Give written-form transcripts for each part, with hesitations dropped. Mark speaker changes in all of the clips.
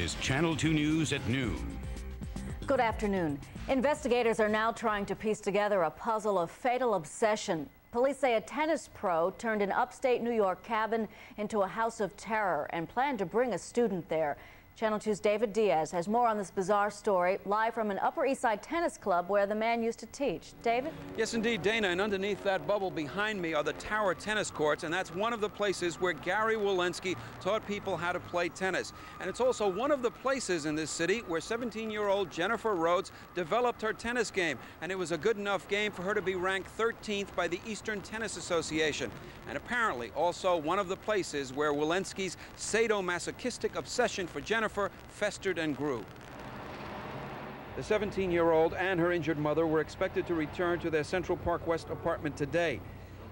Speaker 1: is Channel 2 News at noon.
Speaker 2: Good afternoon. Investigators are now trying to piece together a puzzle of fatal obsession. Police say a tennis pro turned an upstate New York cabin into a house of terror and planned to bring a student there. Channel 2's David Diaz has more on this bizarre story, live from an Upper East Side tennis club where the man used to teach. David?
Speaker 3: Yes, indeed, Dana, and underneath that bubble behind me are the Tower tennis courts, and that's one of the places where Gary Walensky taught people how to play tennis. And it's also one of the places in this city where 17-year-old Jennifer Rhodes developed her tennis game, and it was a good enough game for her to be ranked 13th by the Eastern Tennis Association. And apparently also one of the places where Walensky's sadomasochistic obsession for Jennifer festered and grew. The 17-year-old and her injured mother were expected to return to their Central Park West apartment today.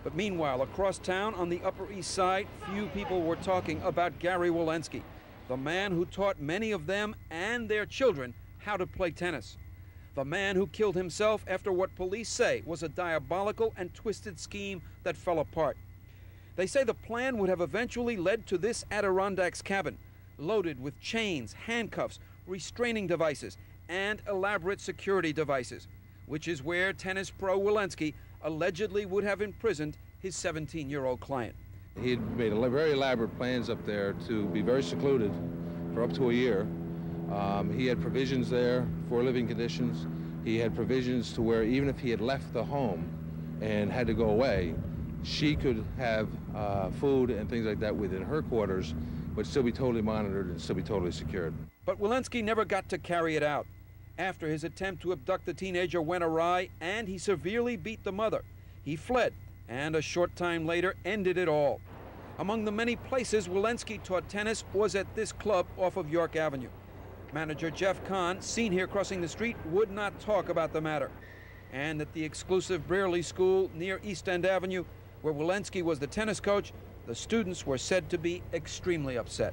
Speaker 3: But meanwhile, across town on the Upper East Side, few people were talking about Gary Walensky, the man who taught many of them and their children how to play tennis. The man who killed himself after what police say was a diabolical and twisted scheme that fell apart. They say the plan would have eventually led to this Adirondacks cabin, loaded with chains, handcuffs, restraining devices, and elaborate security devices, which is where tennis pro Walensky allegedly would have imprisoned his 17-year-old client.
Speaker 4: He had made very elaborate plans up there to be very secluded for up to a year. He had provisions there for living conditions. He had provisions to where even if he had left the home and had to go away, she could have food and things like that within her quarters, but still be totally monitored and still be totally secured.
Speaker 3: But Walensky never got to carry it out. After his attempt to abduct the teenager went awry and he severely beat the mother, he fled and a short time later ended it all. Among the many places Walensky taught tennis was at this club off of York Avenue. Manager Jeff Kahn, seen here crossing the street, would not talk about the matter. And at the exclusive Brearley School near East End Avenue, where Walensky was the tennis coach, the students were said to be extremely upset.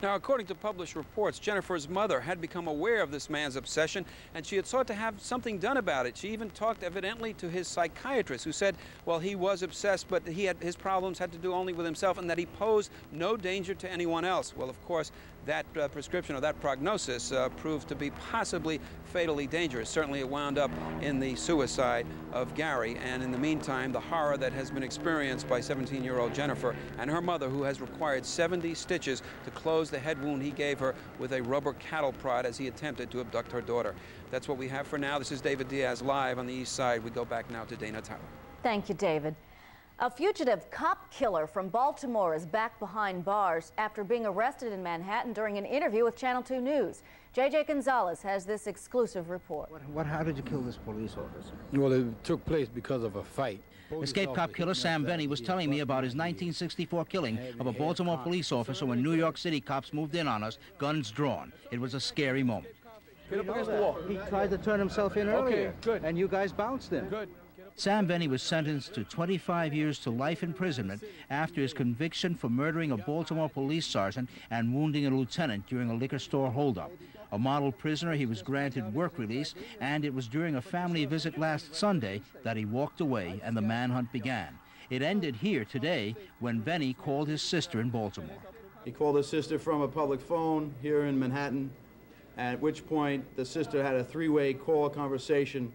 Speaker 3: Now, according to published reports, Jennifer's mother had become aware of this man's obsession, and she had sought to have something done about it. She even talked evidently to his psychiatrist, who said, well, he was obsessed, but his problems had to do only with himself, and that he posed no danger to anyone else. Well, of course, that prescription or that prognosis proved to be possibly fatally dangerous. Certainly it wound up in the suicide of Gary, and in the meantime, the horror that has been experienced by 17-year-old Jennifer and her mother, who has required 70 stitches to close the head wound he gave her with a rubber cattle prod as he attempted to abduct her daughter. That's what we have for now. This is David Diaz live on the East Side. We go back now to Dana Tower.
Speaker 2: Thank you, David. A fugitive cop killer from Baltimore is back behind bars after being arrested in Manhattan during an interview with Channel 2 News. J.J. Gonzalez has this exclusive report.
Speaker 5: How did you kill this police officer?
Speaker 6: Well, it took place because of a fight.
Speaker 7: Escape cop killer Sam Benny was telling me about his 1964 killing of a Baltimore police officer when New York City cops moved in on us, guns drawn. It was a scary moment.
Speaker 5: Get up against the wall. He tried to turn himself in earlier.
Speaker 6: Okay, good.
Speaker 5: And you guys bounced him.
Speaker 6: Good.
Speaker 7: Sam Benny was sentenced to 25 years to life imprisonment after his conviction for murdering a Baltimore police sergeant and wounding a lieutenant during a liquor store holdup. A model prisoner, he was granted work release, and it was during a family visit last Sunday that he walked away and the manhunt began. It ended here today when Benny called his sister in Baltimore.
Speaker 8: He called his sister from a public phone here in Manhattan, at which point the sister had a three-way call conversation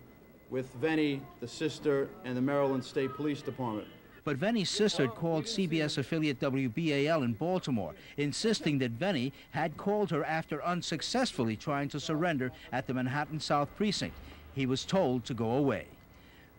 Speaker 8: with Venny, the sister, and the Maryland State Police Department.
Speaker 7: But Venny's sister had called CBS affiliate WBAL in Baltimore, insisting that Venny had called her after unsuccessfully trying to surrender at the Manhattan South Precinct. He was told to go away.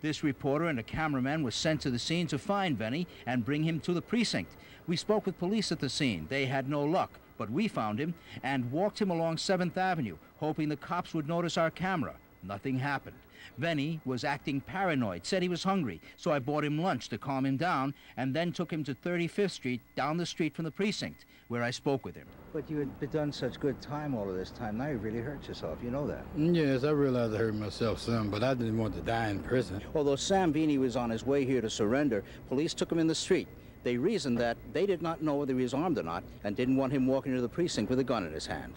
Speaker 7: This reporter and a cameraman was sent to the scene to find Venny and bring him to the precinct. We spoke with police at the scene. They had no luck, but we found him and walked him along 7th Avenue, hoping the cops would notice our camera. Nothing happened. Venny was acting paranoid, said he was hungry, so I bought him lunch to calm him down and then took him to 35th Street, down the street from the precinct, where I spoke with him.
Speaker 5: But you had done such good time all of this time. Now you really hurt yourself. You know that.
Speaker 6: Yes, I realized I hurt myself some, but I didn't want to die in prison.
Speaker 7: Although Sam Benny was on his way here to surrender, police took him in the street. They reasoned that they did not know whether he was armed or not and didn't want him walking to the precinct with a gun in his hand.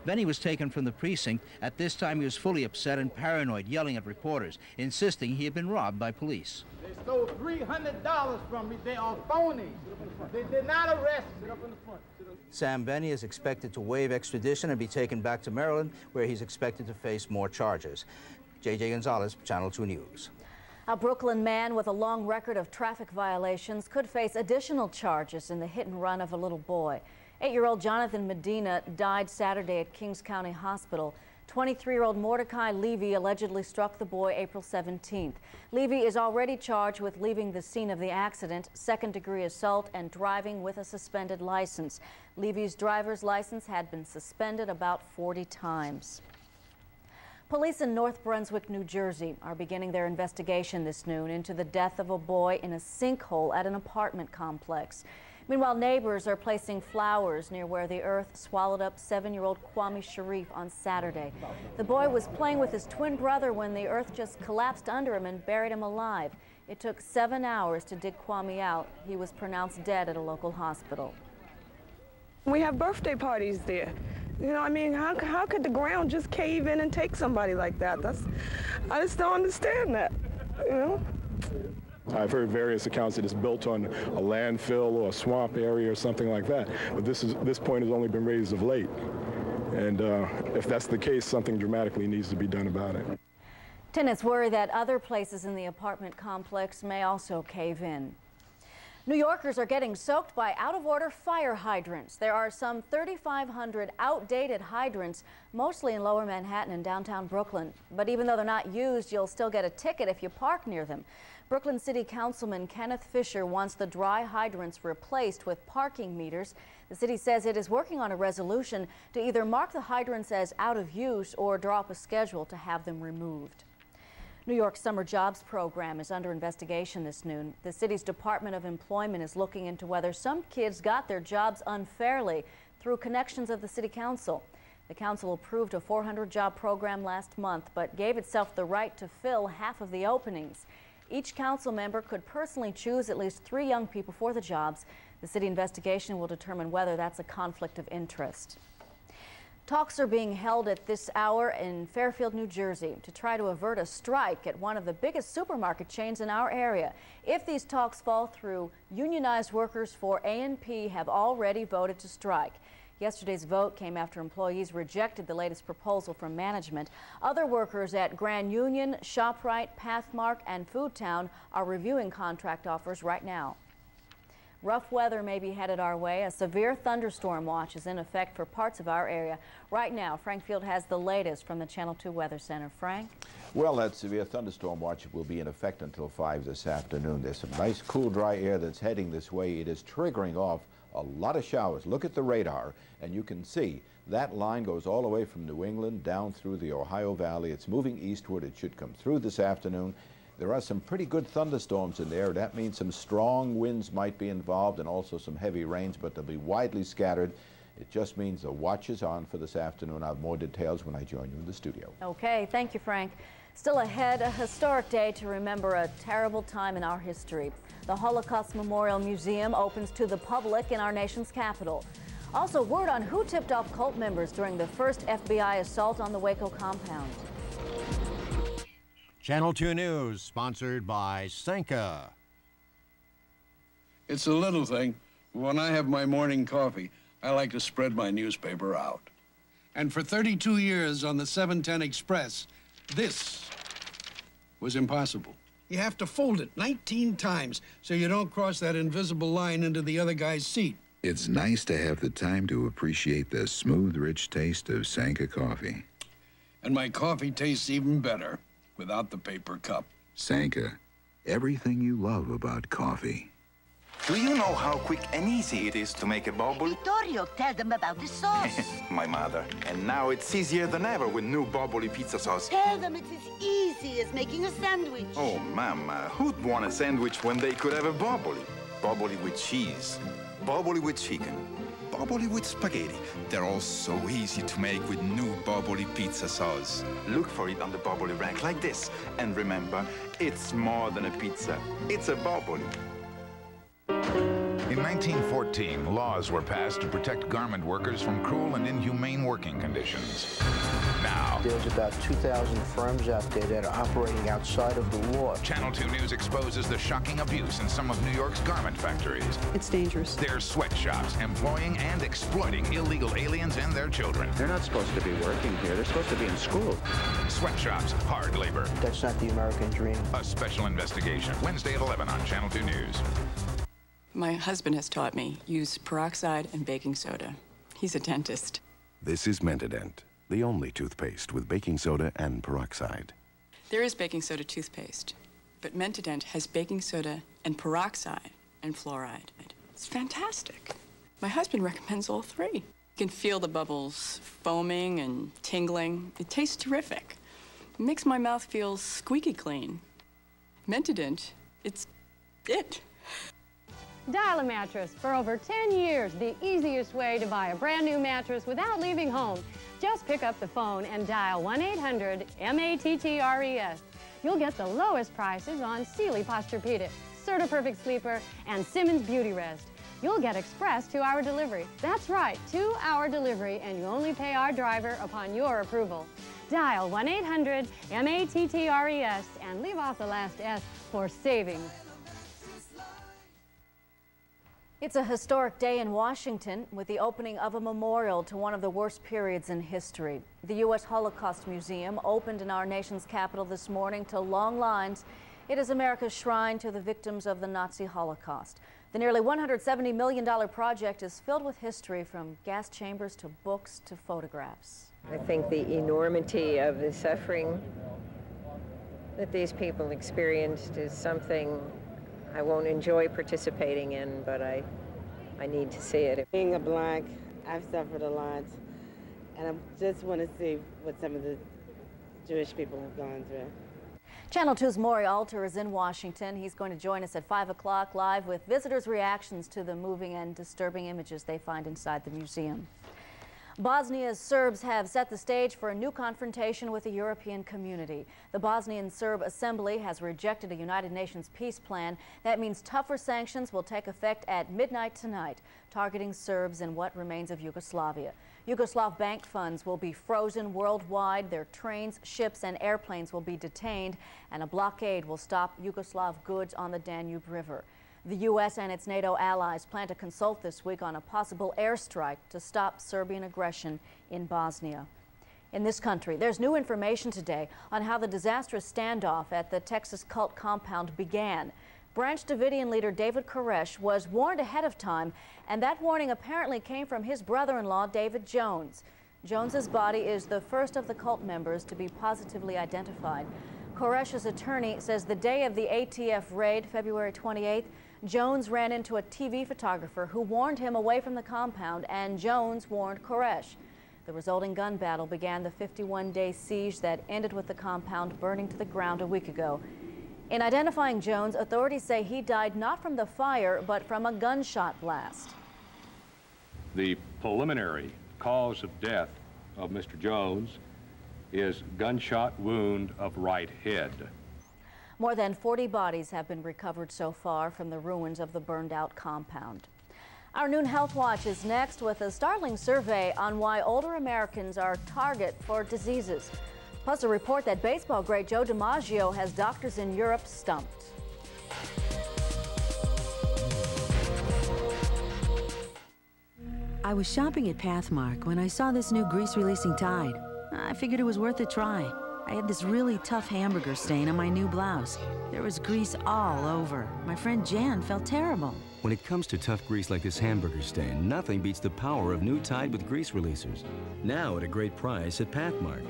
Speaker 7: Benny was taken from the precinct. At this time, he was fully upset and paranoid, yelling at reporters, insisting he had been robbed by police.
Speaker 9: They stole $300 from me. They are phony. They did not arrest me.
Speaker 7: Sam Benny is expected to waive extradition and be taken back to Maryland, where he's expected to face more charges. J.J. Gonzalez, Channel 2 News.
Speaker 2: A Brooklyn man with a long record of traffic violations could face additional charges in the hit and run of a little boy. 8-year-old Jonathan Medina died Saturday at Kings County Hospital. 23-year-old Mordecai Levy allegedly struck the boy April 17th. Levy is already charged with leaving the scene of the accident, second-degree assault, and driving with a suspended license. Levy's driver's license had been suspended about 40 times. Police in North Brunswick, New Jersey are beginning their investigation this noon into the death of a boy in a sinkhole at an apartment complex. Meanwhile, neighbors are placing flowers near where the earth swallowed up 7-year-old Kwame Sharif on Saturday. The boy was playing with his twin brother when the earth just collapsed under him and buried him alive. It took 7 hours to dig Kwame out. He was pronounced dead at a local hospital.
Speaker 10: We have birthday parties there. You know, I mean, how could the ground just cave in and take somebody like that? I just don't understand that, you know?
Speaker 11: I've heard various accounts that it's built on a landfill or a swamp area or something like that, but this point has only been raised of late. And if that's the case, something dramatically needs to be done about it.
Speaker 2: Tenants worry that other places in the apartment complex may also cave in. New Yorkers are getting soaked by out-of-order fire hydrants. There are some 3,500 outdated hydrants, mostly in Lower Manhattan and downtown Brooklyn. But even though they're not used, you'll still get a ticket if you park near them. Brooklyn City Councilman Kenneth Fisher wants the dry hydrants replaced with parking meters. The city says it is working on a resolution to either mark the hydrants as out of use or draw up a schedule to have them removed. New York's summer jobs program is under investigation this noon. The city's Department of Employment is looking into whether some kids got their jobs unfairly through connections of the city council. The council approved a 400-job program last month, but gave itself the right to fill half of the openings. Each council member could personally choose at least 3 young people for the jobs. The city investigation will determine whether that's a conflict of interest. Talks are being held at this hour in Fairfield, New Jersey, to try to avert a strike at one of the biggest supermarket chains in our area. If these talks fall through, unionized workers for A&P have already voted to strike. Yesterday's vote came after employees rejected the latest proposal from management. Other workers at Grand Union, ShopRite, Pathmark, and Foodtown are reviewing contract offers right now. Rough weather may be headed our way. A severe thunderstorm watch is in effect for parts of our area. Right now, Frank Field has the latest from the Channel 2 Weather Center. Frank?
Speaker 12: Well, that severe thunderstorm watch will be in effect until 5 this afternoon. There's some nice, cool, dry air that's heading this way. It is triggering off a lot of showers. Look at the radar, and you can see that line goes all the way from New England down through the Ohio Valley. It's moving eastward. It should come through this afternoon. There are some pretty good thunderstorms in there. That means some strong winds might be involved and also some heavy rains, but they'll be widely scattered. It just means the watch is on for this afternoon. I'll have more details when I join you in the studio.
Speaker 2: Okay, thank you, Frank. Still ahead, a historic day to remember a terrible time in our history. The Holocaust Museum opens to the public in our nation's capital. Also, word on who tipped off cult members during the first FBI assault on the Waco compound.
Speaker 1: Channel 2 News, sponsored by Sinkhole.
Speaker 13: It's a little thing. When I have my morning coffee, I like to spread my newspaper out. And for 32 years on the 710 Express, this was impossible. You have to fold it 19 times so you don't cross that invisible line into the other guy's seat.
Speaker 14: It's nice to have the time to appreciate the smooth, rich taste of Sanka coffee.
Speaker 13: And my coffee tastes even better without the paper cup.
Speaker 14: Sanka, everything you love about coffee.
Speaker 15: Do you know how quick and easy it is to make a bubble?
Speaker 16: Vittorio, tell them about the sauce.
Speaker 15: My mother. And now it's easier than ever with new Bobbly pizza sauce.
Speaker 16: Tell them it's as easy as making a sandwich.
Speaker 15: Oh, Mama, who'd want a sandwich when they could have a Bobbly? Bobbly with cheese, Bobbly with chicken, Bobbly with spaghetti. They're all so easy to make with new Bobbly pizza sauce. Look for it on the Bobbly rack like this. And remember, it's more than a pizza. It's a Bobbly.
Speaker 14: In 1914, laws were passed to protect garment workers from cruel and inhumane working conditions. Now,
Speaker 17: there's about 2,000 firms out there that are operating outside of the law.
Speaker 14: Channel 2 News exposes the shocking abuse in some of New York's garment factories.
Speaker 18: It's dangerous.
Speaker 14: They're sweatshops employing and exploiting illegal aliens and their children.
Speaker 17: They're not supposed to be working here. They're supposed to be in school.
Speaker 14: Sweatshops, hard labor.
Speaker 17: That's not the American dream.
Speaker 14: A special investigation, Wednesday at 11 on Channel 2 News.
Speaker 18: My husband has taught me use peroxide and baking soda. He's a dentist.
Speaker 19: This is Mentadent, the only toothpaste with baking soda and peroxide.
Speaker 18: There is baking soda toothpaste, but Mentadent has baking soda and peroxide and fluoride. It's fantastic. My husband recommends all three. You can feel the bubbles foaming and tingling. It tastes terrific. It makes my mouth feel squeaky clean. Mentadent, it's it.
Speaker 20: Dial a Mattress. For over 10 years, the easiest way to buy a brand new mattress without leaving home. Just pick up the phone and dial 1-800-MATTRES. You'll get the lowest prices on Sealy Posturepedic, Certa Perfect Sleeper, and Simmons Beauty Rest. You'll get express 2-hour delivery. That's right, 2-hour delivery, and you only pay our driver upon your approval. Dial 1-800-MATTRES and leave off the last S for savings.
Speaker 2: It's a historic day in Washington with the opening of a memorial to one of the worst periods in history. The U.S. Holocaust Museum opened in our nation's capital this morning to long lines. It is America's shrine to the victims of the Nazi Holocaust. The nearly $170 million project is filled with history, from gas chambers to books to photographs.
Speaker 21: I think the enormity of the suffering that these people experienced is something I won't enjoy participating in, but I need to see it.
Speaker 22: Being a Black, I've suffered a lot, and I just want to see what some of the Jewish people have gone through.
Speaker 2: Channel 2's Maury Alter is in Washington. He's going to join us at 5 o'clock live with visitors' reactions to the moving and disturbing images they find inside the museum. Bosnia's Serbs have set the stage for a new confrontation with the European community. The Bosnian Serb Assembly has rejected a United Nations peace plan. That means tougher sanctions will take effect at midnight tonight, targeting Serbs in what remains of Yugoslavia. Yugoslav bank funds will be frozen worldwide. Their trains, ships, and airplanes will be detained, and a blockade will stop Yugoslav goods on the Danube River. The U.S. and its NATO allies plan to consult this week on a possible airstrike to stop Serbian aggression in Bosnia. In this country, there's new information today on how the disastrous standoff at the Texas cult compound began. Branch Davidian leader David Koresh was warned ahead of time, and that warning apparently came from his brother-in-law, David Jones. Jones's body is the first of the cult members to be positively identified. Koresh's attorney says the day of the ATF raid, February 28th, Jones ran into a TV photographer who warned him away from the compound, and Jones warned Koresh. The resulting gun battle began the 51-day siege that ended with the compound burning to the ground a week ago. In identifying Jones, authorities say he died not from the fire, but from a gunshot blast.
Speaker 23: The preliminary cause of death of Mr. Jones is gunshot wound of right head.
Speaker 2: More than 40 bodies have been recovered so far from the ruins of the burned-out compound. Our Noon Health Watch is next with a startling survey on why older Americans are a target for diseases. Plus a report that baseball great Joe DiMaggio has doctors in Europe stumped.
Speaker 24: I was shopping at Pathmark when I saw this new grease-releasing Tide. I figured it was worth a try. I had this really tough hamburger stain on my new blouse. There was grease all over. My friend Jan felt terrible.
Speaker 25: When it comes to tough grease like this hamburger stain, nothing beats the power of new Tide with grease releasers. Now at a great price at Pathmark.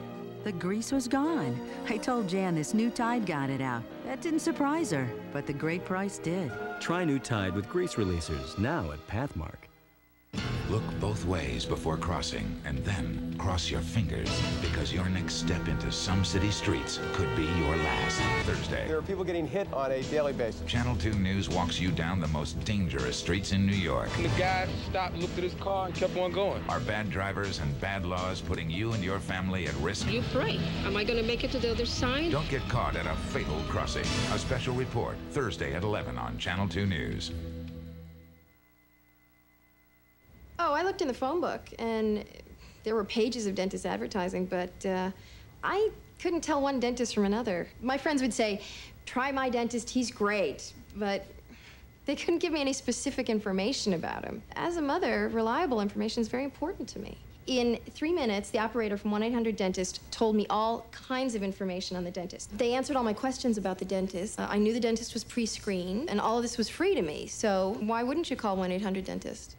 Speaker 24: The grease was gone. I told Jan this new Tide got it out. That didn't surprise her, but the great price did.
Speaker 25: Try new Tide with grease releasers now at Pathmark.
Speaker 14: Look both ways before crossing, and then cross your fingers, because your next step into some city streets could be your last. Thursday.
Speaker 26: There are people getting hit on a daily basis.
Speaker 14: Channel 2 News walks you down the most dangerous streets in New York.
Speaker 27: The guy stopped, looked at his car, and kept on going.
Speaker 14: Are bad drivers and bad laws putting you and your family at risk?
Speaker 28: You pray. Am I going to make it to the other side?
Speaker 14: Don't get caught at a fatal crossing. A special report, Thursday at 11 on Channel 2 News.
Speaker 28: Oh, I looked in the phone book, and there were pages of dentist advertising, but I couldn't tell one dentist from another. My friends would say, try my dentist, he's great, but they couldn't give me any specific information about him. As a mother, reliable information is very important to me. In 3 minutes, the operator from 1-800-DENTIST told me all kinds of information on the dentist. They answered all my questions about the dentist. I knew the dentist was pre-screened, and all of this was free to me, so why wouldn't you call 1-800-DENTIST?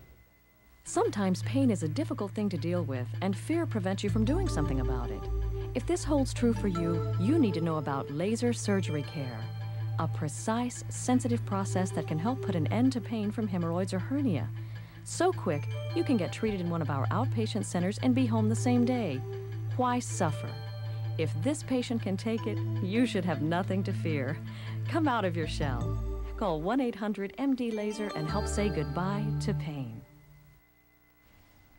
Speaker 3: Sometimes pain is a difficult thing to deal with, and fear prevents you from doing something about it. If this holds true for you, you need to know about laser surgery care, a precise, sensitive process that can help put an end to pain from hemorrhoids or hernia. So quick, you can get treated in one of our outpatient centers and be home the same day. Why suffer? If this patient can take it, you should have nothing to fear. Come out of your shell. Call 1-800-MD-LASER and help say goodbye to pain.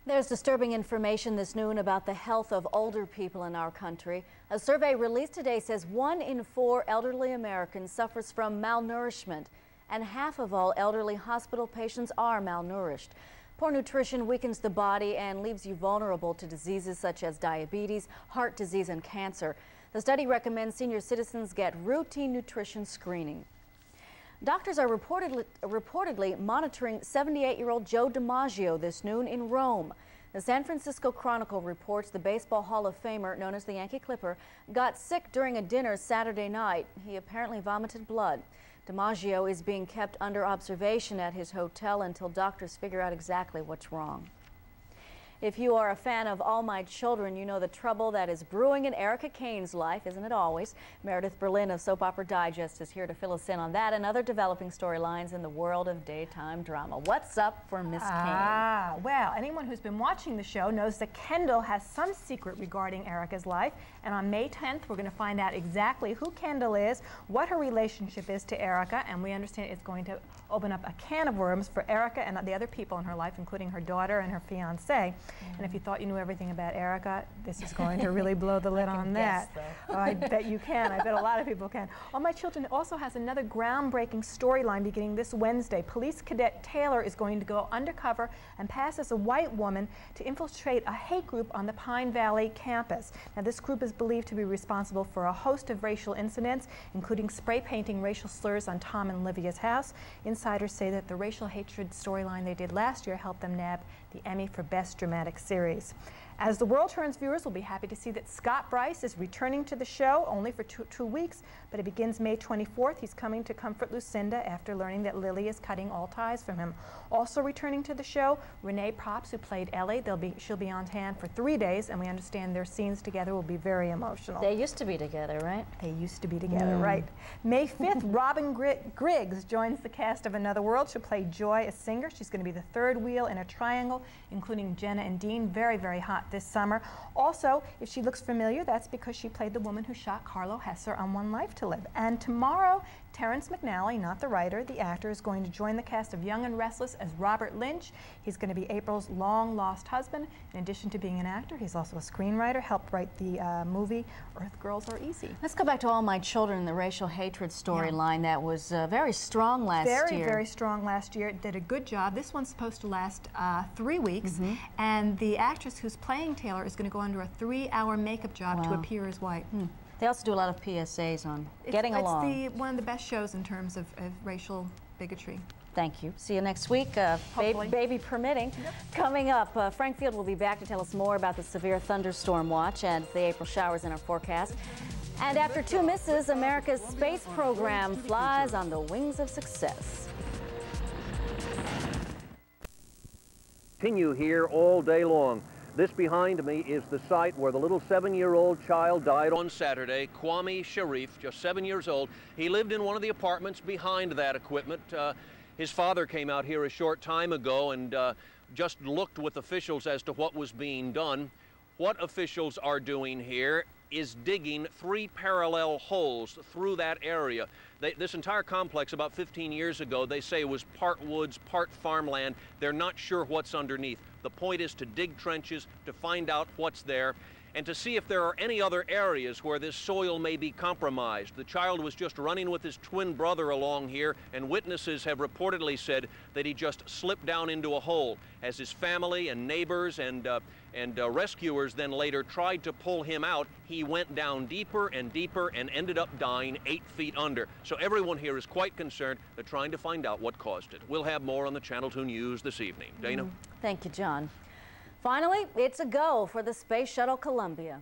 Speaker 2: There's disturbing information this noon about the health of older people in our country. A survey released today says 1 in 4 elderly Americans suffers from malnourishment, and half of all elderly hospital patients are malnourished. Poor nutrition weakens the body and leaves you vulnerable to diseases such as diabetes, heart disease, and cancer. The study recommends senior citizens get routine nutrition screening. Doctors are reportedly monitoring 78-year-old Joe DiMaggio this noon in Rome. The San Francisco Chronicle reports the Baseball Hall of Famer, known as the Yankee Clipper, got sick during a dinner Saturday night. He apparently vomited blood. DiMaggio is being kept under observation at his hotel until doctors figure out exactly what's wrong. If you are a fan of All My Children, you know the trouble that is brewing in Erica Kane's life, isn't it always? Meredith Berlin of Soap Opera Digest is here to fill us in on that and other developing storylines in the world of daytime drama. What's up for Miss Kane?
Speaker 4: Well, anyone who's been watching the show knows that Kendall has some secret regarding Erica's life, and on May 10th, we're going to find out exactly who Kendall is, what her relationship is to Erica, and we understand it's going to open up a can of worms for Erica and the other people in her life, including her daughter and her fiancé. And if you thought you knew everything about Erica, this is going to really blow the lid on that. Oh, I bet you can. I bet a lot of people can. All My Children also has another groundbreaking storyline beginning this Wednesday. Police Cadet Taylor is going to go undercover and pass as a white woman to infiltrate a hate group on the Pine Valley campus. Now, this group is believed to be responsible for a host of racial incidents, including spray painting racial slurs on Tom and Livia's house. Insiders say that the racial hatred storyline they did last year helped them nab the Emmy for Best Dramatic Series. As the world turns, viewers will be happy to see that Scott Bryce is returning to the show only for two weeks, but it begins May 24th. He's coming to comfort Lucinda after learning that Lily is cutting all ties from him. Also returning to the show, Renee Props, who played Ellie. She'll be on hand for 3 days, and we understand their scenes together will be very emotional.
Speaker 2: They used to be together, right?
Speaker 4: They used to be together, right. May 5th, Robin Griggs joins the cast of Another World. She'll play Joy, a singer. She's going to be the third wheel in a triangle, including Jenna and Dean. Very, very hot this summer. Also, if she looks familiar, that's because she played the woman who shot Carlo Hesser on One Life to Live. And tomorrow, Terrence McNally, not the writer, the actor, is going to join the cast of Young and Restless as Robert Lynch. He's going to be April's long-lost husband. In addition to being an actor, he's also a screenwriter, helped write the movie Earth Girls Are Easy.
Speaker 2: Let's go back to All My Children, the racial hatred storyline that was very strong last year.
Speaker 4: Very, very strong last year. It did a good job. This one's supposed to last 3 weeks, and the actress who's playing Taylor is going to go under a 3-hour makeup job to appear as white.
Speaker 2: They also do a lot of PSAs on getting along.
Speaker 4: It's one of the best shows in terms of racial bigotry.
Speaker 2: Thank you. See you next week, baby permitting. Coming up, Frank Field will be back to tell us more about the severe thunderstorm watch and the April showers in our forecast. And after 2 misses, America's space program flies on the wings of success.
Speaker 5: Continue here all day long. This behind me is the site where the little 7-year-old child died on Saturday. Kwame Sharif, just 7 years old. He lived in one of the apartments behind that equipment. His father came out here a short time ago and just looked with officials as to what was being done. What officials are doing here is digging 3 parallel holes through that area. This entire complex, about 15 years ago, they say was part woods, part farmland. They're not sure what's underneath. The point is to dig trenches, to find out what's there. and to see if there are any other areas where this soil may be compromised. The child was just running with his twin brother along here, and witnesses have reportedly said that he just slipped down into a hole. As his family and neighbors and rescuers then later tried to pull him out, he went down deeper and deeper and ended up dying 8 feet under. So everyone here is quite concerned. They're trying to find out what caused it. We'll have more on the Channel 2 News this evening. Dana?
Speaker 2: Thank you, John. Finally, it's a go for the Space Shuttle Columbia.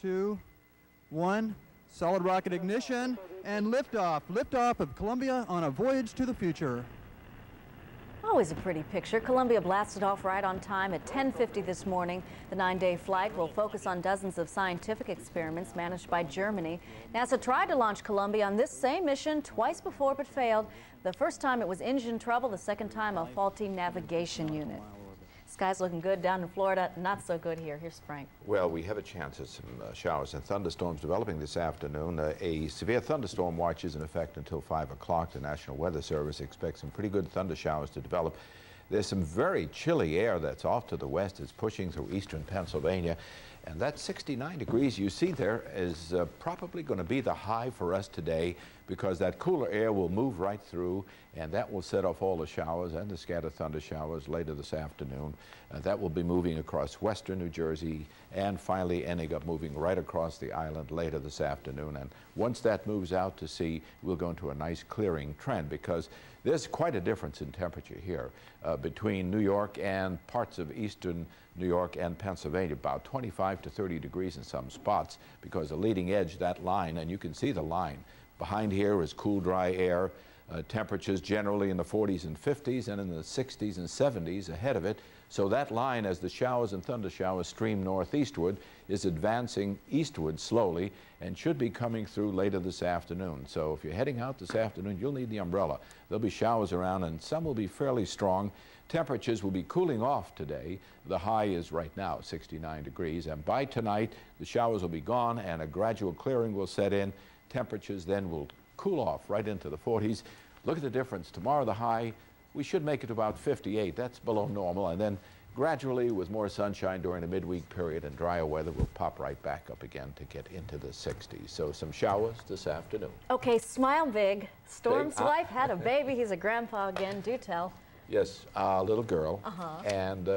Speaker 1: 2, 1, solid rocket ignition, and liftoff. Liftoff of Columbia on a voyage to the future.
Speaker 2: Always a pretty picture. Columbia blasted off right on time at 10:50 this morning. The 9-day flight will focus on dozens of scientific experiments managed by Germany. NASA tried to launch Columbia on this same mission twice before but failed. The first time it was engine trouble, the second time a faulty navigation unit. Sky's looking good down in Florida, not so good here. Here's Frank.
Speaker 6: Well, we have a chance at some showers and thunderstorms developing this afternoon. A severe thunderstorm watch is in effect until 5 o'clock. The National Weather Service expects some pretty good thunder showers to develop. There's some very chilly air that's off to the west. It's pushing through eastern Pennsylvania. And that 69 degrees you see there is probably going to be the high for us today, because that cooler air will move right through, and that will set off all the showers and the scattered thunder showers later this afternoon. That will be moving across western New Jersey and finally ending up moving right across the island later this afternoon. And once that moves out to sea, we'll go into a nice clearing trend, because there's quite a difference in temperature here between New York and parts of eastern New York and Pennsylvania, about 25 to 30 degrees in some spots, because the leading edge, that line, and you can see the line, behind here is cool, dry air, temperatures generally in the 40s and 50s and in the 60s and 70s ahead of it. So that line, as the showers and thunder showers stream northeastward, is advancing eastward slowly and should be coming through later this afternoon. So if you're heading out this afternoon, you'll need the umbrella. There'll be showers around, and some will be fairly strong. Temperatures will be cooling off today. The high is right now 69 degrees, and by tonight the showers will be gone and a gradual clearing will set in. Temperatures then will cool off right into the 40s. Look at the difference. Tomorrow the high, we should make it to about 58. That's below normal, and then gradually with more sunshine during the midweek period and drier weather, we'll pop right back up again to get into the 60s. So some showers this afternoon.
Speaker 2: Okay, smile big. Storm's wife had a baby. He's a grandpa again. Do tell.
Speaker 6: Yes, a little girl, and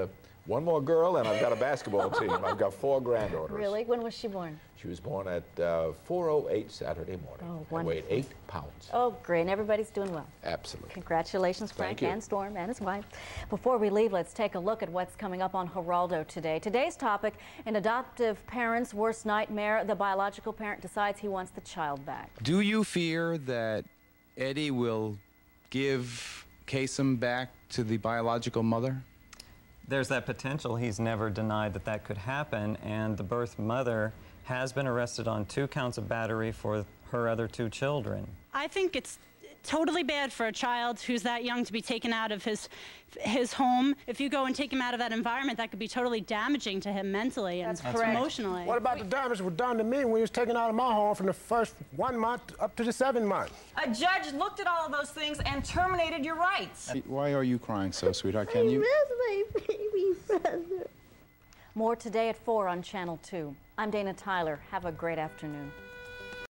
Speaker 6: one more girl, and I've got a basketball team. I've got 4 granddaughters.
Speaker 2: Really? When was she born?
Speaker 6: She was born at 4:08 Saturday morning.
Speaker 2: Oh,
Speaker 6: and
Speaker 2: wonderful.
Speaker 6: weighed 8 pounds.
Speaker 2: Oh, great. And everybody's doing well.
Speaker 6: Absolutely.
Speaker 2: Congratulations, Frank
Speaker 6: Thank you.
Speaker 2: and Storm and his wife. Before we leave, let's take a look at what's coming up on Geraldo today. Today's topic, an adoptive parent's worst nightmare. The biological parent decides he wants the child back.
Speaker 7: Do you fear that Eddie will give Kasem back to the biological mother?
Speaker 8: There's that potential. He's never denied that that could happen, and the birth mother has been arrested on 2 counts of battery for her other 2 children.
Speaker 9: I think it's totally bad for a child who's that young to be taken out of his home. If you go and take him out of that environment, that could be totally damaging to him mentally and emotionally.
Speaker 26: What about the damage was done to me when he was taken out of my home from the first 1 month up to the 7 months?
Speaker 10: A judge looked at all of those things and terminated your rights.
Speaker 7: Why are you crying so, sweetheart? Can you?
Speaker 10: I miss my baby brother.
Speaker 2: More today at 4 on Channel 2. I'm Dana Tyler. Have a great afternoon.